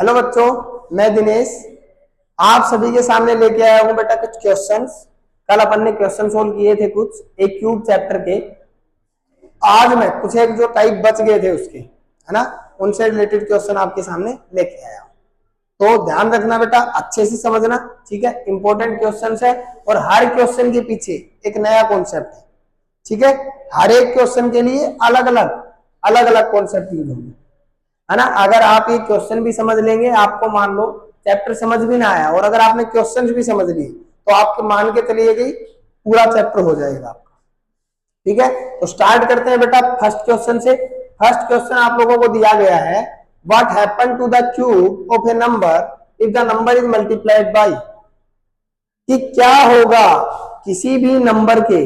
Hello बच्चों, मैं दिनेश आप सभी के सामने लेके आया हूं बेटा कुछ क्वेश्चंस। कल अपन ने क्वेश्चन सोल्व किए थे कुछ एक क्यूब चैप्टर के। आज मैं कुछ एक जो टाइप बच गए थे उसके, है ना, उनसे रिलेटेड क्वेश्चन आपके सामने लेके आया हूं। तो ध्यान रखना बेटा, अच्छे से समझना, ठीक है। इंपॉर्टेंट क्वेश्चंस है और हर क्वेश्चन के पीछे एक नया कॉन्सेप्ट है, ठीक है। हर एक क्वेश्चन के लिए अलग अलग कॉन्सेप्ट यूज होंगे, है ना। अगर आप ये क्वेश्चन भी समझ लेंगे, आपको मान लो चैप्टर समझ भी ना आया और अगर आपने क्वेश्चन भी समझ लिए तो आपके मान के चलिए गई पूरा चैप्टर हो जाएगा आपका, ठीक है। तो स्टार्ट करते हैं बेटा फर्स्ट क्वेश्चन से। फर्स्ट क्वेश्चन आप लोगों को दिया गया है, what happen to the cube of a number if the number is multiplied by. कि क्या होगा किसी भी नंबर के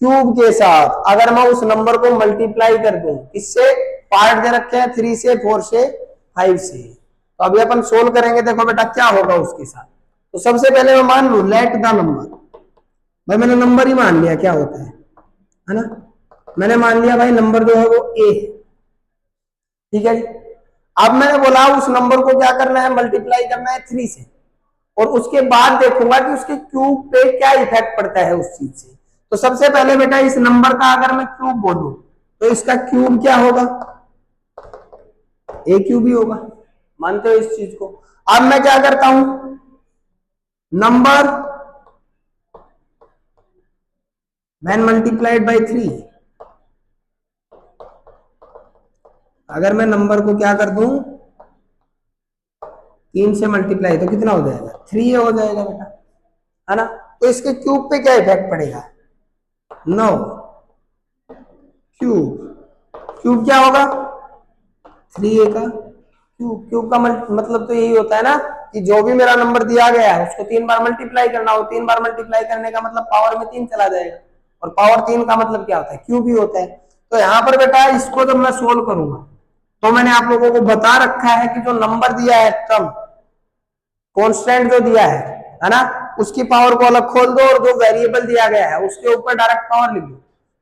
क्यूब के साथ अगर मैं उस नंबर को मल्टीप्लाई कर दूं, किससे? पार्ट दे रखे हैं 3 से, 4 से, 5 से। तो अभी अपन सोल्व करेंगे, देखो बेटा क्या होगा उसके साथ। तो सबसे पहले मैं मान लू लेट द नंबर, भाई मैंने नंबर ही मान लिया क्या होता है ना। मैंने मान लिया भाई नंबर जो है वो ए, ठीक है जी। अब मैंने बोला उस नंबर को क्या करना है, मल्टीप्लाई करना है 3 से, और उसके बाद देखूंगा कि उसके क्यूब पे क्या इफेक्ट पड़ता है उस चीज से। तो सबसे पहले बेटा इस नंबर का अगर मैं क्यूब बोलूं तो इसका क्यूब क्या होगा? ए क्यूब ही होगा, मानते हो इस चीज को। अब मैं क्या करता हूं, नंबर व्हेन मल्टीप्लाइड बाई 3, अगर मैं नंबर को क्या कर दूं 3 से मल्टीप्लाई तो कितना हो जाएगा? 3 हो जाएगा बेटा, है ना। तो इसके क्यूब पे क्या इफेक्ट पड़ेगा? 9 क्यूब, क्यूब क्या होगा? 3a का क्यूब। क्यूब का मतलब तो यही होता है ना कि जो भी मेरा नंबर दिया गया है उसको 3 बार मल्टीप्लाई करना हो। 3 बार मल्टीप्लाई करने का मतलब पावर में 3 चला जाएगा, और पावर 3 का मतलब क्या होता है? क्यूब ही होता है। तो यहाँ पर बेटा इसको जब मैं सोल्व करूंगा तो मैंने आप लोगों को बता रखा है कि जो नंबर दिया है टर्म कॉन्स्टेंट जो दिया है ना, उसकी पावर को अलग खोल दो और जो वेरिएबल दिया गया है उसके ऊपर डायरेक्ट पावर लिख दो।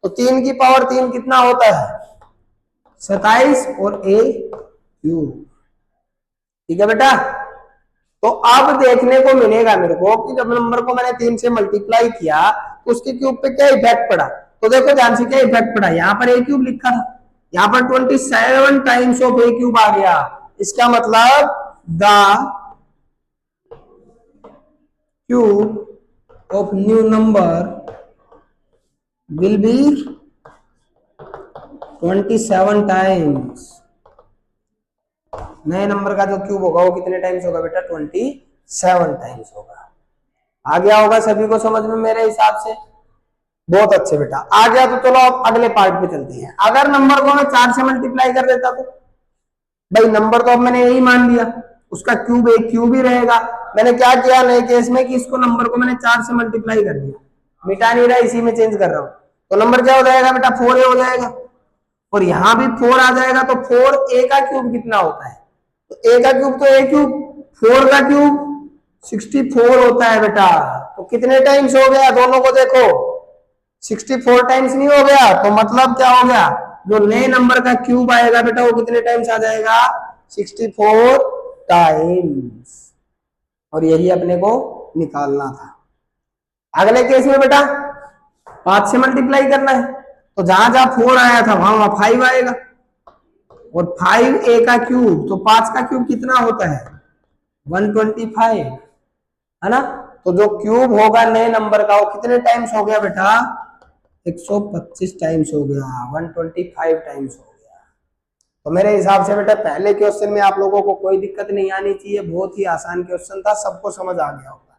तो 3 की पावर 3 कितना होता है? 27 और ए क्यूब, ठीक है बेटा। तो अब देखने को मिलेगा मेरे को कि जब नंबर को मैंने 3 से मल्टीप्लाई किया तो उसके क्यूब पे क्या इफेक्ट पड़ा। तो देखो ध्यान से क्या इफेक्ट पड़ा, यहाँ पर ए क्यूब लिखा था, यहाँ पर 27 टाइम्स ऑफ ए क्यूब आ गया। इसका मतलब the cube of new number will be 27 times. नए नंबर का जो क्यूब होगा वो कितने टाइम्स होगा बेटा? 27 टाइम्स होगा। आ गया होगा सभी को समझ में मेरे हिसाब से? बहुत अच्छे बेटा, आ गया। तो चलो अब अगले पार्ट पे चलते हैं। अगर नंबर को मैं 4 से मल्टीप्लाई कर देता तो भाई नंबर तो अब मैंने यही मान लिया, उसका क्यूब एक क्यूब ही रहेगा। मैंने क्या किया नए केस में कि इसको नंबर को मैंने 4 से मल्टीप्लाई कर दिया, मिटा नहीं रहा, इसी में चेंज कर रहा हूं। तो नंबर क्या हो जाएगा बेटा? 4a हो जाएगा, और यहां भी 4 आ जाएगा। तो 4a का क्यूब कितना होता है? तो a का क्यूब तो a क्यूब, 4 का क्यूब 64 होता है बेटा। तो कितने टाइम्स हो गया दोनों को देखो, 64 टाइम्स नहीं हो गया? तो मतलब क्या हो गया, जो नए नंबर का क्यूब आएगा बेटा वो कितने टाइम्स आ जाएगा? 64 टाइम्स। और यही अपने को निकालना था। अगले केस में बेटा 5 से मल्टीप्लाई करना है, तो जहां जहां 4 आया था वहां वहां 5 आएगा, और 5a का क्यूब, तो 5 का क्यूब कितना होता है? 125, है ना। तो जो क्यूब होगा नए नंबर का वो कितने टाइम्स हो गया बेटा? 125 टाइम्स हो गया, 125 टाइम्स हो गया। तो मेरे हिसाब से बेटा पहले क्वेश्चन में आप लोगों को कोई दिक्कत नहीं आनी चाहिए, बहुत ही आसान क्वेश्चन था, सबको समझ आ गया होगा,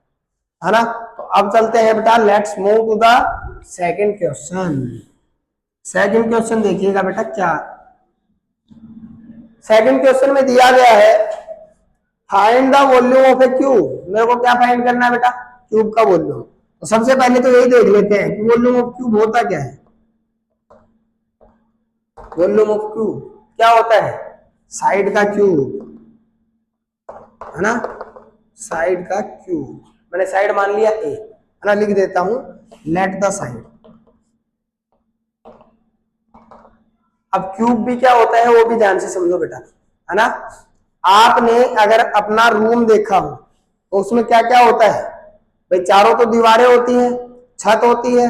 है ना। तो अब चलते हैं बेटा, let's move to the second question. Second question देखिएगा बेटा क्या सेकंड क्वेश्चन में दिया गया है, find the volume of a cube. मेरे को क्या फाइंड करना है बेटा? क्यूब का वॉल्यूम। तो सबसे पहले तो यही देख लेते हैं कि वॉल्यूम ऑफ क्यूब होता क्या है। वॉल्यूम ऑफ क्यूब क्या होता है? साइड का क्यूब, है ना, साइड का क्यूब। मैंने साइड मान लिया ए, है ना, लिख देता हूं लेट द साइड। अब क्यूब भी क्या होता है वो भी ध्यान से समझो बेटा, है ना। आपने अगर अपना रूम देखा हो तो उसमें क्या क्या होता है भाई, चारों तो दीवारें होती हैं, छत होती है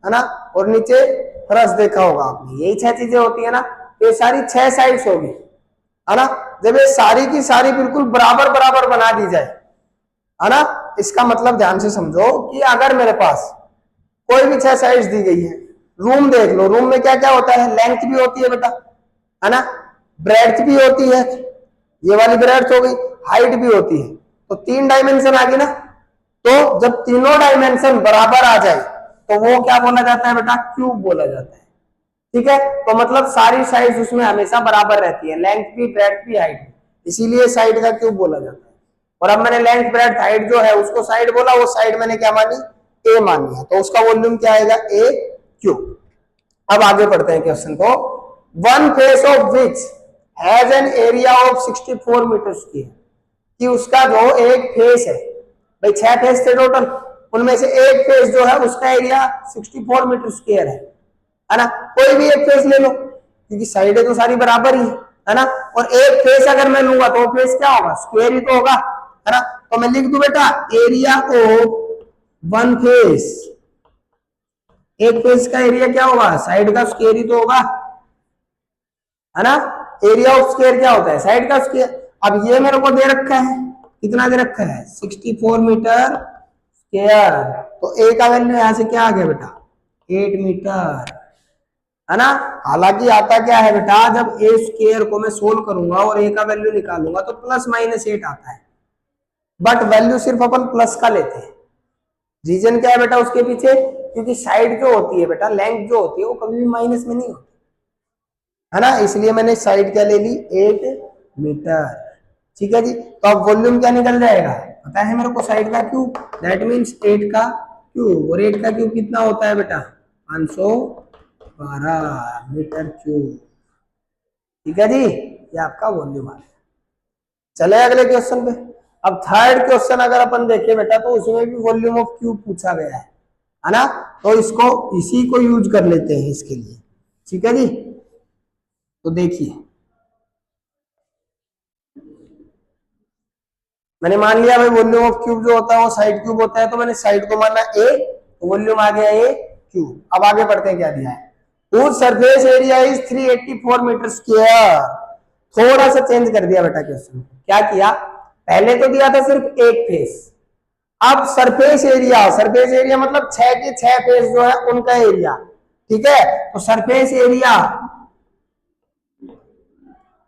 ना, और नीचे फर्श देखा होगा आपने, यही 6 चीजें होती है ना। ये सारी 6 साइड्स होगी, है ना। जब ये सारी की सारी बिल्कुल बराबर बराबर बना दी जाए, है ना, इसका मतलब ध्यान से समझो कि अगर मेरे पास कोई भी 6 साइड्स दी गई है, रूम देख लो, रूम में क्या क्या होता है, लेंथ भी होती है बेटा, है ना, ब्रेड्थ भी होती है, ये वाली ब्रेड्थ हो गई, हाइट भी होती है, तो 3 डायमेंशन आ गई ना। तो जब तीनों डायमेंशन बराबर आ जाए तो वो क्या बोला जाता है बेटा, क्यूब बोला जाता है। ठीक है, तो मतलब सारी साइड्स उसमें हमेशा बराबर रहती है, लेंथ भी, ब्रेड्थ भी, हाइट भी, इसीलिए साइड का क्यूब बोला जाता है। और अब मैंने लेंथ, ब्रेड्थ, हाइट जो है उसको साइड बोला, वो साइड मैंने क्या मानी, ए मानी है, तो उसका वॉल्यूम क्या आएगा, ए क्यूब। अब आगे बढ़ते हैं क्वेश्चन को। One face of which has an area of 64 metre square, कि उसका जो एक फेस है, भाई 6 फेस थे टोटल, उनमें से एक फेस जो है उसका एरिया 64 मीटर स्क्वायर है ना। कोई भी एक फेस ले लो, क्योंकि साइडें तो सारी बराबर ही है ना, और एक फेस अगर मैं लूंगा तो फेस क्या होगा, स्क्वायर ही तो होगा, है ना। तो मैं लिख दूं बेटा एरिया ऑफ वन फेस, एक फेस का एरिया क्या होगा, साइड का स्क्वायर ही तो होगा, है ना। एरिया ऑफ स्क्वायर क्या होता है, साइड का स्क्वायर। अब ये मेरे को दे रखा है, कितना दे रखा है, 64 मीटर स्क्वायर, तो ए का वैल्यू यहां से क्या आ गया बेटा, 8 मीटर, है ना। हालांकि आता क्या है बेटा, जब ए स्क्वायर को मैं सोल्व करूंगा और ए का वैल्यू निकालूंगा तो ±8 आता है, बट वैल्यू सिर्फ अपन प्लस का लेते हैं। रीजन क्या है बेटा उसके पीछे, क्योंकि साइड जो होती है बेटा, लेंथ जो होती है वो कभी भी माइनस में नहीं होती, है ना, इसलिए मैंने साइड क्या ले ली, 8 मीटर। ठीक है जी, तो अब वॉल्यूम क्या निकल जाएगा, पता है मेरे को, साइड का क्यूब, दैट मीन्स 8 का क्यूब, और 8 का क्यूब कितना होता है बेटा, 512 मीटर क्यूब। ठीक है जी, ये आपका वॉल्यूम आ गया। चले अगले क्वेश्चन पे। अब थर्ड क्वेश्चन अगर अपन देखें बेटा, तो उसमें भी वॉल्यूम ऑफ क्यूब पूछा गया है ना, तो इसको इसी को यूज कर लेते हैं इसके लिए। ठीक है जी, तो देखिए मैंने मान लिया भाई वॉल्यूम ऑफ क्यूब जो होता है वो साइड क्यूब होता है, तो मैंने साइड को माना ए, तो वॉल्यूम आ गया ए क्यूब। अब आगे बढ़ते हैं, क्या दिया है, whose surface area is 384 metre square. थोड़ा सा चेंज कर दिया बेटा क्वेश्चन, क्या किया, पहले तो दिया था सिर्फ एक फेस, अब सरफेस एरिया, सरफेस एरिया मतलब 6 के 6 फेस जो है उनका एरिया। ठीक है, तो सरफेस एरिया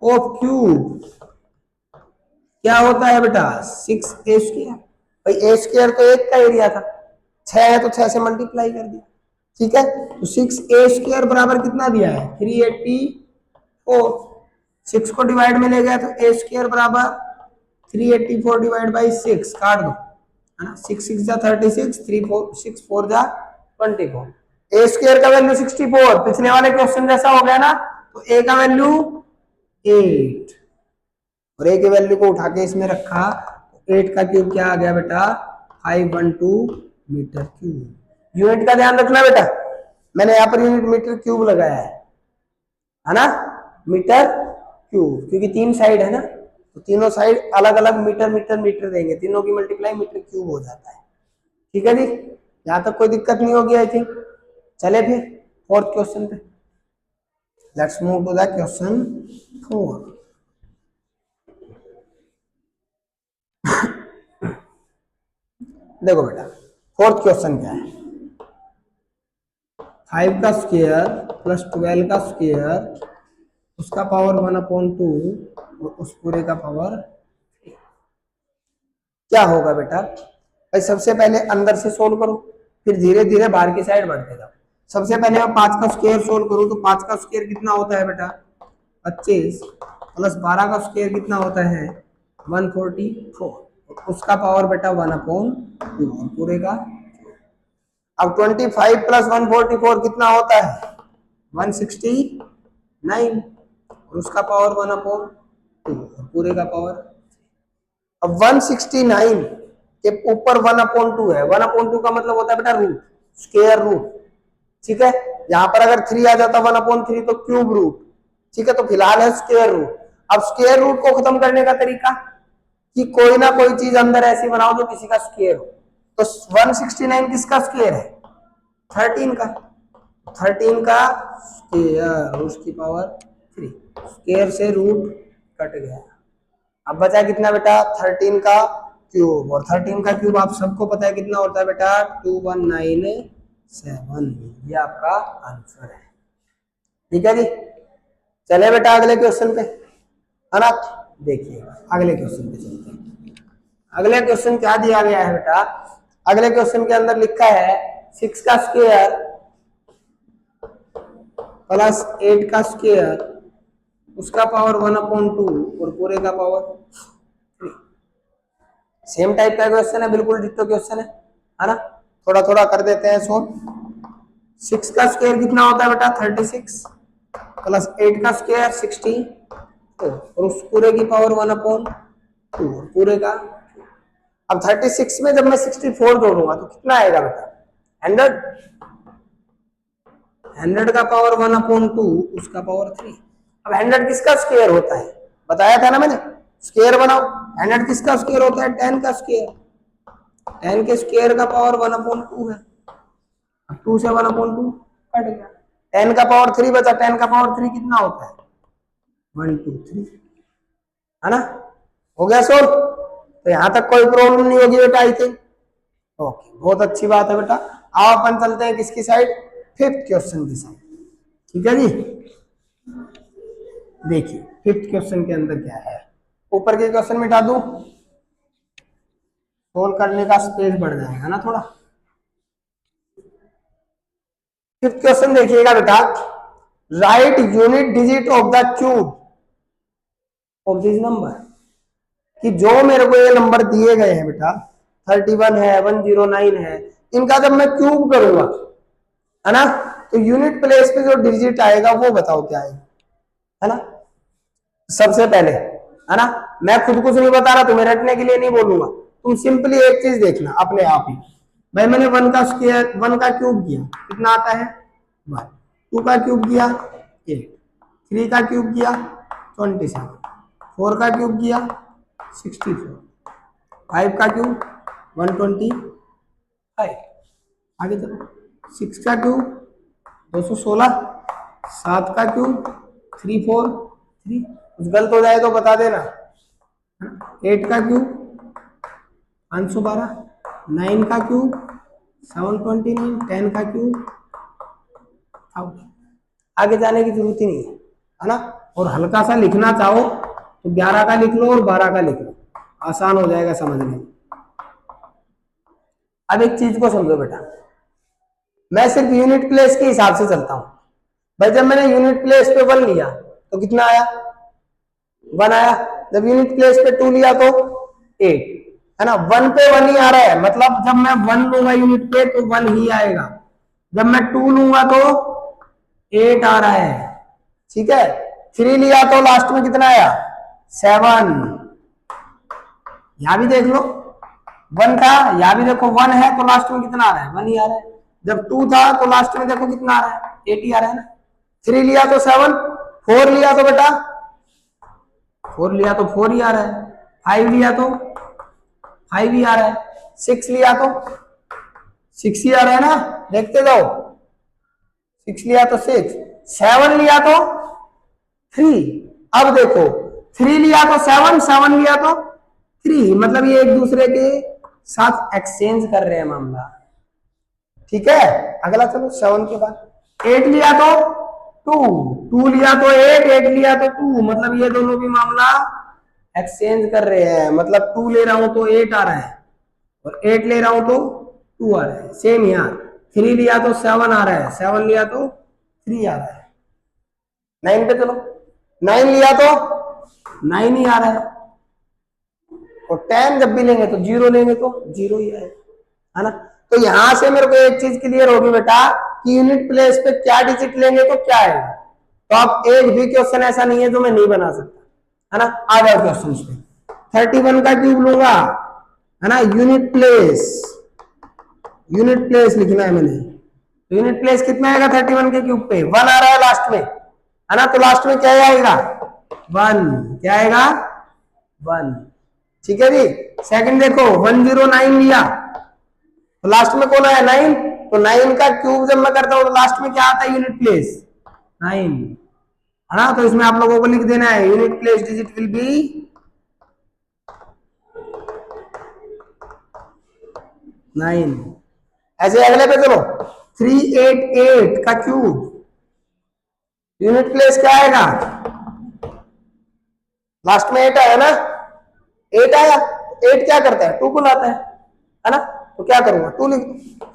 ऑफ क्यूब क्या होता है बेटा, 6a स्क्वायर। भाई ए स्क्वायर तो एक का एरिया था, 6 है तो 6 से मल्टीप्लाई कर दिया। ठीक है, तो 6a स्क्वायर बराबर कितना दिया है, 384। 6 को डिवाइड में ले गया तो a स्क्वायर बराबर 384 डिवाइड बाई 6, काट दो, है ना, 6 6 जा 36, 3 4 6 4 जा 24। a स्क्वायर का वैल्यू 64, पिछले वाले क्वेश्चन जैसा हो गया ना, तो a का वैल्यू 8, और ए की वैल्यू को उठा के इसमें रखा, 8 का क्यूब क्या आ गया बेटा, 512 मीटर क्यूब। यूनिट का ध्यान रखना बेटा, मैंने यहाँ पर यूनिट मीटर क्यूब लगाया है ना, मीटर क्यूब, क्योंकि 3 साइड है ना, तो तीनों साइड अलग अलग मीटर मीटर मीटर देंगे, तीनों की मल्टीप्लाई मीटर क्यूब हो जाता है। ठीक है जी, यहाँ तक कोई दिक्कत नहीं होगी आई थिंक। चले फिर फोर्थ क्वेश्चन पे, let's move to the question 4। देखो बेटा फोर्थ क्वेश्चन क्या है, 5 का स्क्वायर प्लस 12 का स्क्वायर उसका पावर 1/2 और उस पूरे का पावर क्या होगा बेटा। भाई सबसे पहले अंदर से सोल्व करो, फिर धीरे धीरे बाहर की साइड बढ़ते जाओ। सबसे पहले मैं 5 का स्क्वायर सोल्व करूं तो 5 का स्क्वायर कितना होता है बेटा, 25, प्लस 12 का स्क्वायर कितना होता है, 144, उसका पावर बेटा 1/2 पूरे का। अब 25 प्लस 144 कितना होता है, 169, और उसका पावर 1/2 पूरे का पावर। अब 169 के ऊपर 1/2 है, 1/2 का मतलब होता है बेटा रूट, स्क्वायर रूट। ठीक है, यहां पर अगर 3 आ जाता 1/3 तो क्यूब रूट। ठीक है, तो फिलहाल है स्क्वायर रूट। अब स्क्वायर रूट को खत्म करने का तरीका कि कोई ना कोई चीज अंदर ऐसी बनाओ जो किसी का स्क्वायर हो। तो 169 किसका स्क्वायर है? 13 का। 13 का स्क्वायर, उसकी पावर 3, स्क्वायर से रूट कट गया। अब बचा कितना बेटा? 13 का क्यूब, और 13 का क्यूब आप सबको पता है कितना होता है बेटा? 2197। ये आपका आंसर है। ठीक है जी, चले बेटा अगले क्वेश्चन पे, है ना? देखिएगा अगले क्वेश्चन पे चलते हैं। अगले क्वेश्चन क्या दिया गया है बेटा? अगले क्वेश्चन के अंदर लिखा है 6 का स्क्वायर प्लस 8 का स्क्वायर, उसका पावर 1/2 और पूरे का पावर 3। सेम टाइप का क्वेश्चन है, बिल्कुल डिट्टो क्वेश्चन है ना? थोड़ा थोड़ा कर देते हैं सॉल्व। 6 का स्क्वायर कितना होता है बेटा? 36 प्लस 8 का स्क्वायर 60 और उस पूरे की पावर 1/2 पूरे का। अब 36 में जब मैं 64 जोड़ूंगा तो कितना आएगा बेटा? 100। 100 का पावर 1/2 उसका पावर 3। अब 100 किसका स्क्वायर होता है? बताया था ना मैंने, स्क्वायर बनाओ। 100 किसका स्क्वायर होता है? 10 का स्क्वायर। 10 के स्क्वायर का पावर 1/2 है। 2 से 1/2 कट गया। 10 का पावर 3 बचा। 10 का पावर 3 कितना होता है? 1 2 3, है ना? हो गया सोल्व। तो यहां तक कोई प्रॉब्लम नहीं होगी बेटा, आई थिंक। ओके, बहुत अच्छी बात है बेटा। आओ अपन चलते हैं किसकी साइड? 5th क्वेश्चन की साइड। ठीक है जी, देखिए 5th क्वेश्चन के अंदर क्या है। ऊपर के क्वेश्चन मिटा दूं, सोल्व करने का स्पेस बढ़ जाएगा ना थोड़ा। 5th क्वेश्चन देखिएगा बेटा, right unit digit of the cube of this number. कि जो मेरे को ये नंबर दिए गए हैं बेटा, 31 है, 109 है, इनका जब मैं क्यूब करूंगा, है ना, तो यूनिट प्लेस पे जो डिजिट आएगा वो बताओ क्या है ना? सबसे पहले, है ना, मैं खुद कुछ नहीं बता रहा, तुम्हें रटने के लिए नहीं बोलूंगा। तुम सिंपली एक चीज देखना अपने आप ही। भाई मैंने 1 का स्क्वायर, 1 का क्यूब किया, कितना आता है? 1। 2 का क्यूब किया 8, 3 का क्यूब किया 27, 4 का क्यूब किया 64, 5 का क्यूब 125। आगे चलो, 6 का क्यूब 216, 7 का क्यूब 343, कुछ गलत हो जाए तो बता देना। 8 का क्यूब 512, 9 का क्यूब 729, 10 का क्यूब 1000। आगे जाने की जरूरत ही नहीं है ना? और हल्का सा लिखना चाहो तो 11 का लिख लो और 12 का लिख लो, आसान हो जाएगा समझने में। अब एक चीज को समझो बेटा, मैं सिर्फ यूनिट प्लेस के हिसाब से चलता हूं। भाई जब मैंने यूनिट प्लेस पे 1 लिया तो कितना आया? 1 आया। जब यूनिट प्लेस पे 2 लिया तो 8, है ना? 1 पे 1 ही आ रहा है, मतलब जब मैं 1 लूंगा यूनिट पे तो 1 ही आएगा। जब मैं 2 लूंगा तो 8 आ रहा है। ठीक है। 3 लिया तो लास्ट में कितना आया? 7। यहां भी देख लो, 1 था, यहां भी देखो 1 है तो लास्ट में कितना आ रहा है? 1 ही आ रहा है। जब 2 था तो लास्ट में देखो कितना आ रहा है? 8 ही आ रहा है ना। 3 लिया तो 7, 4 लिया तो बेटा 4 लिया तो 4 ही आ रहा है, 5 लिया तो 5 ही आ रहा है, 6 लिया तो 6 ही आ रहा है ना, देखते जाओ। 6 लिया तो 6, 7 लिया तो 3। अब देखो 3 लिया तो 7, 7 लिया तो 3, मतलब ये एक दूसरे के साथ एक्सचेंज कर रहे हैं मामला। ठीक है। अगला चलो 7 के बाद 8 लिया तो 2, 2 लिया तो 8, 8 लिया तो 2, मतलब ये दोनों भी मामला एक्सचेंज कर रहे हैं। मतलब 2 ले रहा हूं तो 8 आ रहा है और 8 ले रहा हूं तो 2 आ रहा है। सेम यहाँ 3 लिया तो 7 आ रहा है, 7 लिया तो 3 आ रहा है। 9 पे चलो, 9 लिया तो 9 ही आ रहा है और 10 जब भी लेंगे तो 0 लेंगे तो 0 ही है ना? तो यहां से मेरे को एक चीज क्लियर होगी बेटा कि यूनिट प्लेस पे क्या डिजिट लेंगे तो क्या आएगा। तो अब एक भी क्वेश्चन ऐसा नहीं है जो मैं नहीं बना सकता, है ना? आ जाओ क्वेश्चन पे। 31 का क्यूब लूंगा, है ना, यूनिट प्लेस, यूनिट प्लेस लिखना है मैंने। तो यूनिट प्लेस कितना आएगा 31 के क्यूब पे? 1 आ रहा है लास्ट में, है ना? तो लास्ट में क्या आएगा? 1, क्या आएगा 1। ठीक है जी। सेकंड देखो 109 लिया तो लास्ट में कौन आया 9, तो 9 का क्यूब जब मैं करता हूं तो लास्ट में क्या आता है यूनिट प्लेस 9, है ना। तो इसमें आप लोगों को लिख देना है unit place digit will be 9। ऐसे अगले पे चलो 388 का क्यूब यूनिट प्लेस क्या आएगा, लास्ट में 8 आया ना, 8 आया, 8 क्या करता है 2 को लाता है ना। तो क्या करूंगा 2 लिख दूं।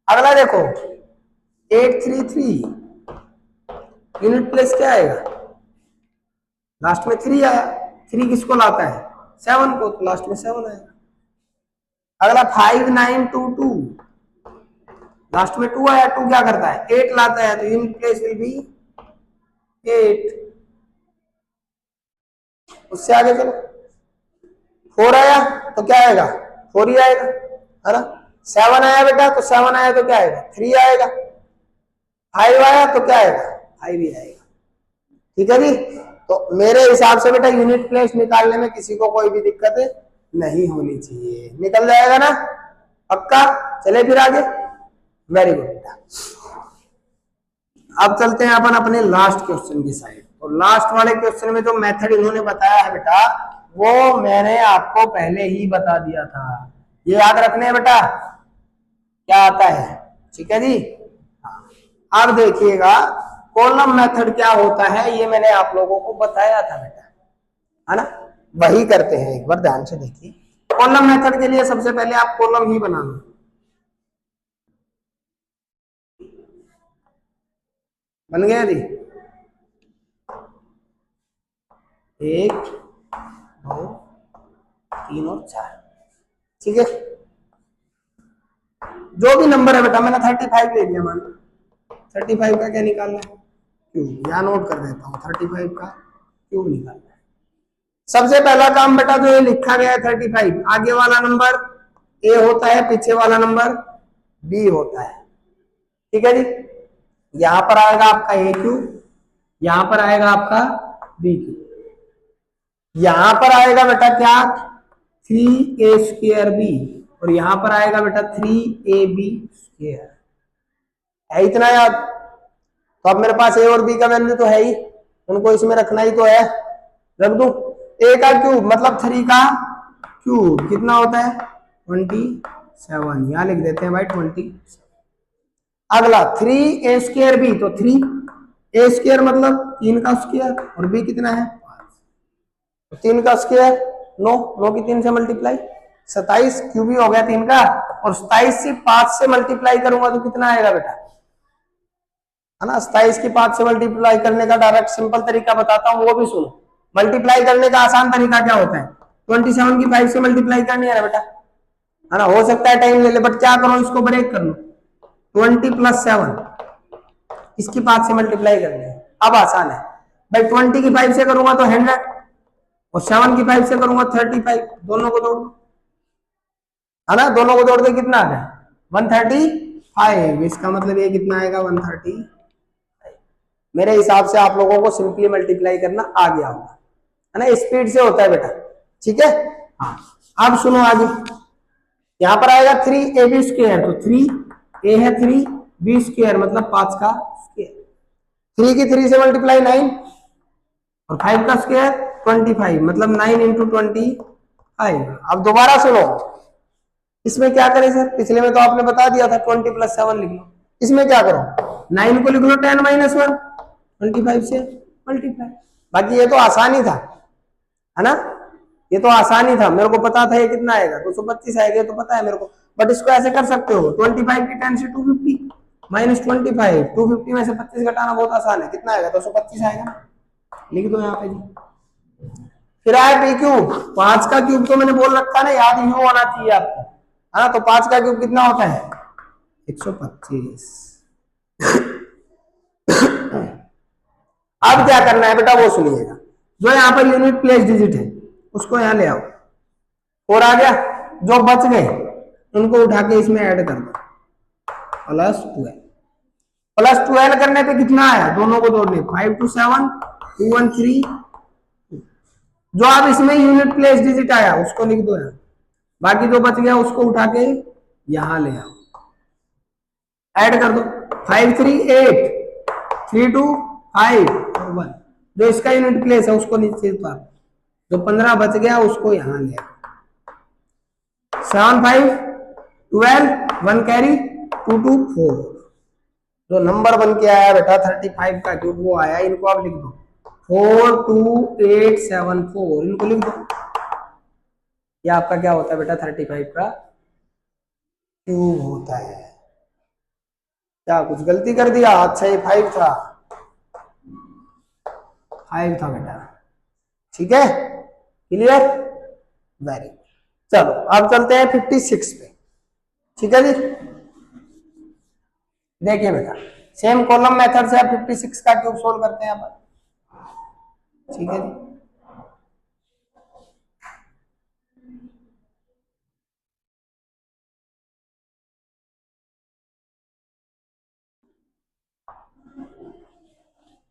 अगला देखो 833 यूनिट प्लेस क्या आएगा, लास्ट में 3 आया, 3 किसको लाता है 7 को, तो लास्ट में 7 आएगा। अगला 5922 लास्ट में 2 आया, 2 क्या करता है 8 लाता है, तो यूनिट प्लेस विल बी 8। उससे आगे चलो 4 आया तो क्या आएगा 4 ही आएगा, है ना। 7 आया बेटा तो 7 आया तो क्या आएगा 3 आएगा। 5 आया तो क्या आएगा 5 ही आएगा। ठीक है जी। तो मेरे हिसाब से बेटा यूनिट प्लेस निकालने में किसी को कोई भी दिक्कत नहीं होनी चाहिए, निकल जाएगा ना पक्का। चले फिर आगे, वेरी गुड बेटा। अब चलते हैं अपन अपने लास्ट क्वेश्चन की साइड। तो लास्ट वाले क्वेश्चन में जो मेथड इन्होंने बताया है बेटा वो मैंने आपको पहले ही बता दिया था, ये याद रखने हैं बेटा क्या आता है। ठीक है जी। अब देखिएगा कॉलम मेथड क्या होता है, ये मैंने आप लोगों को बताया था बेटा, है ना। वही करते हैं, एक बार ध्यान से देखिए। कॉलम मेथड के लिए सबसे पहले आप कॉलम ही बना लो। बन गया जी, 1 2 3 और 4। ठीक है, जो भी नंबर है बेटा, मैंने 35 ले लिया, मान 35 का क्या निकालना है क्यूब, या नोट कर देता हूँ 35 का क्यूब निकालना है। सबसे पहला काम बेटा जो ये लिखा गया है 35, आगे वाला नंबर ए होता है, पीछे वाला नंबर बी होता है। ठीक है जी। यहां पर आएगा आपका ए क्यूब, यहां पर आएगा आपका बी क्यूब, यहां पर आएगा बेटा क्या 3a² बी, और यहां पर आएगा बेटा 3ab²। है इतना याद। तो अब मेरे पास ए और बी का वैल्यू तो है ही, उनको इसमें रखना ही तो है, रख दू। ए का क्यूब मतलब 3 का क्यूब कितना होता है 27, यहां लिख देते हैं भाई 27। अगला 3a² बी, तो 3a² मतलब 3 का स्क्वायर, और बी कितना है 5, तो 3 का स्क्वायर 9, 9 की 3 से मल्टीप्लाई 27, क्यूब ही हो गया 3 का, और 27 से 5 से मल्टीप्लाई करूंगा तो कितना आएगा बेटा, है ना। 27 की 5 से मल्टीप्लाई करने का डायरेक्ट सिंपल तरीका बताता हूँ, वो भी सुनो। मल्टीप्लाई करने का आसान तरीका क्या होता है 27 की 5 से मल्टीप्लाई करनी है ना बेटा, है ना। हो सकता है टाइम ले ले, बट क्या करो इसको ब्रेक कर लो, 20 + 7 इसकी 5 से मल्टीप्लाई करनी है। अब आसान है भाई, 20 की 5 से करूंगा तो 100, और 7 की 5 से करूंगा 35, दोनों को जोड़ दो, है ना। दोनों को जोड़ दे कितना आ गया 135, इसका मतलब ये कितना आएगा 130। मेरे हिसाब से आप लोगों को सिंपली मल्टीप्लाई करना आ गया होगा, है ना। स्पीड से होता है बेटा, ठीक है। हाँ, अब सुनो आगे, यहां पर आएगा 3ab², तो 3a है 3b² मतलब 5 का स्क्वायर, 3 की 3 से मल्टीप्लाई 9, और 5 का स्क्वायर 25 मतलब 9 × 25। अब दोबारा सुनो, इसमें क्या करें सर, पिछले में तो आपने बता दिया था 20 + 7 लिख लो, इसमें क्या करो 9 को लिख लो 10 - 1 25 से मल्टीप्लाई। बाकी ये तो आसानी था, है ना, ये तो आसानी था, मेरे को पता था ये कितना आएगा 225 आएगा, तो पता है मेरे को। बट इसको ऐसे कर सकते हो 25 की 10 से 250 - 25, 250 में से 25 घटाना बहुत आसान है, कितना आएगा 225 आएगा ना, लिख दो यहाँ पे जी। फिर आए बी क्यूब, 5 का क्यूब तो मैंने बोल रखा ना, याद ही होना चाहिए आपको, है ना। तो 5 का क्यूब कितना होता है 125। अब क्या करना है बेटा वो सुनिएगा, जो यहाँ पर यूनिट प्लेस डिजिट है उसको यहाँ ले आओ, और आ गया, जो बच गए उनको उठा के इसमें ऐड कर दो, +12 करने पे कितना आया, दोनों को जोड़ने 5 × 7 213, जो आप इसमें यूनिट प्लेस डिजिट आया उसको लिख दो यार, बाकी जो बच गया उसको उठा के यहां ले आओ, ऐड कर दो 538 325 और 1, जो इसका यूनिट प्लेस है उसको नीचे उतार, जो 15 बच गया उसको यहां ले आओ, 7 5 12 1 कैरी 2 2 4, जो नंबर बन के आया बेटा 35 का क्यूब वो आया, इनको आप लिख दो 42874, इनको लिख दो, ये आपका क्या होता है बेटा 35 का क्यूब होता है। क्या कुछ गलती कर दिया? अच्छा ये 5 था, 5 था बेटा, ठीक है, क्लियर, वेरी गुड। चलो अब चलते हैं 56 पे, ठीक है जी। देखिए बेटा सेम कॉलम मेथड से आप 56 का क्यूब सोल्व करते हैं अपन, ठीक है जी।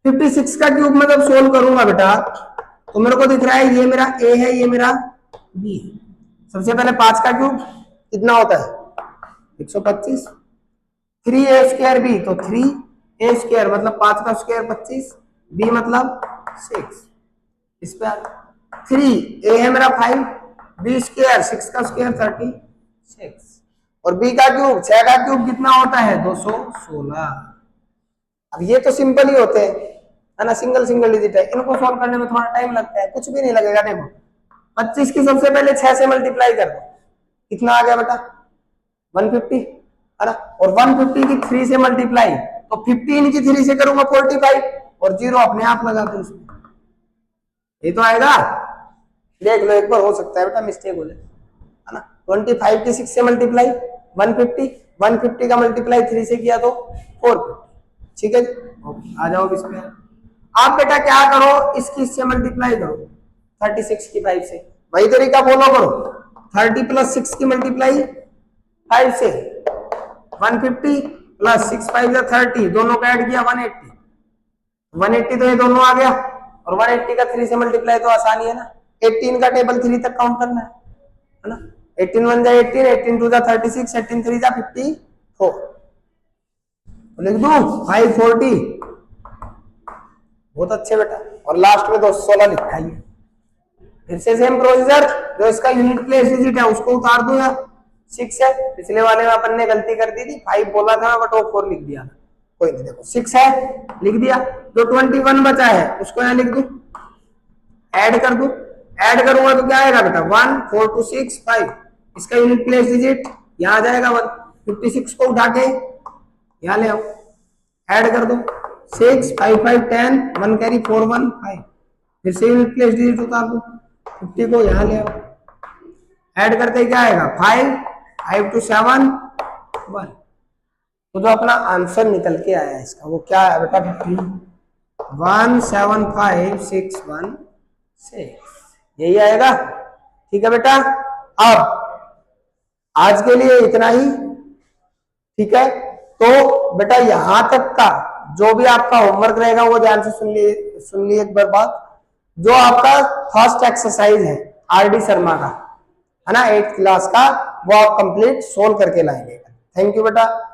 फिफ्टी सिक्स का क्यूब मैं जब सोल्व करूंगा बेटा तो मेरे को दिख रहा है ये मेरा ए है, ये मेरा बी है। सबसे पहले 5 का क्यूब कितना होता है 125, 3a² बी, तो 3a² मतलब 5 का स्क्वायर 25, बी मतलब 6, इस पे 3 ए है मेरा 5, b² 6 का स्क्वायर 36, और बी का क्यूब 6 का क्यूब कितना होता है 216। अब ये तो सिंपल ही होते हैं है ना, सिंगल सिंगल डिजिट है, इनको सॉल्व करने में थोड़ा टाइम लगता है, कुछ भी नहीं लगेगा। देखो 25 की सबसे पहले 6 से मल्टीप्लाई कर दो, कितना आ गया बेटा 150 है ना, और 150 की 3 से मल्टीप्लाई, तो 15 की 3 से करूंगा 45, और 0 अपने आप लगा दो उसमें, ये तो आएगा। देख लो एक बार, हो सकता है बेटा मिस्टेक हो जाए है ना। 25 की 6 से मल्टीप्लाई 150, 150 का मल्टीप्लाई 3 से किया तो 450, ठीक है। आ जाओ इस पे, आप बेटा क्या करो इसकी इससे मल्टीप्लाई करो 36 की 5 से, वही तरीका फॉलो करो, 30 प्लस 6 की मल्टीप्लाई 5 से, 150 प्लस 6 5 30, दोनों का ऐड किया 180, 180 तो ये दोनों आ गया, और 180 का 3 से मल्टीप्लाई तो आसानी है ना, 18 का टेबल 3 तक काउंट करना है ना, 18 1 जा 18, 18 2 जा 36, 18 3 जा 54, लिख दूं 540, बहुत अच्छे बेटा, और लास्ट में 216 लिखा ही है। फिर से सेम प्रोसीजर, जो इसका यूनिट प्लेस डिजिट है उसको उतार दो यार, 6 है, पिछले वाले में अपन ने गलती कर दी थी, 5 बोला था बट वो 4 लिख दिया, कोई नहीं, देखो 6 है लिख दिया, जो 21 बचा है उसको यहाँ लिख दू, ऐड कर दू, ऐड करूंगा तो क्या आएगा बेटा 1 4 2 6 5, इसका यूनिट प्लेस डिजिट यहाँ आ जाएगा 1, 56 को उठा के यहाँ ले आओ, ऐड कर दो 6 5 5 10, 1 कैरी 4 1 5, फिर से यूनिट प्लेस डिजिट उतार दो, 50 को यहाँ ले आओ, ऐड करते क्या आएगा 5 5 2 7 1, तो जो अपना आंसर निकल के आया इसका वो क्या है बेटा 175,616, यही आएगा, ठीक है बेटा। अब आज के लिए इतना ही, ठीक है। तो बेटा यहां तक का जो भी आपका होमवर्क रहेगा वो ध्यान से सुन लिए एक बार बात, जो आपका फर्स्ट एक्सरसाइज है आरडी शर्मा का है ना 8th क्लास का, वो आप कंप्लीट सोल्व करके लाएंगे। थैंक यू बेटा।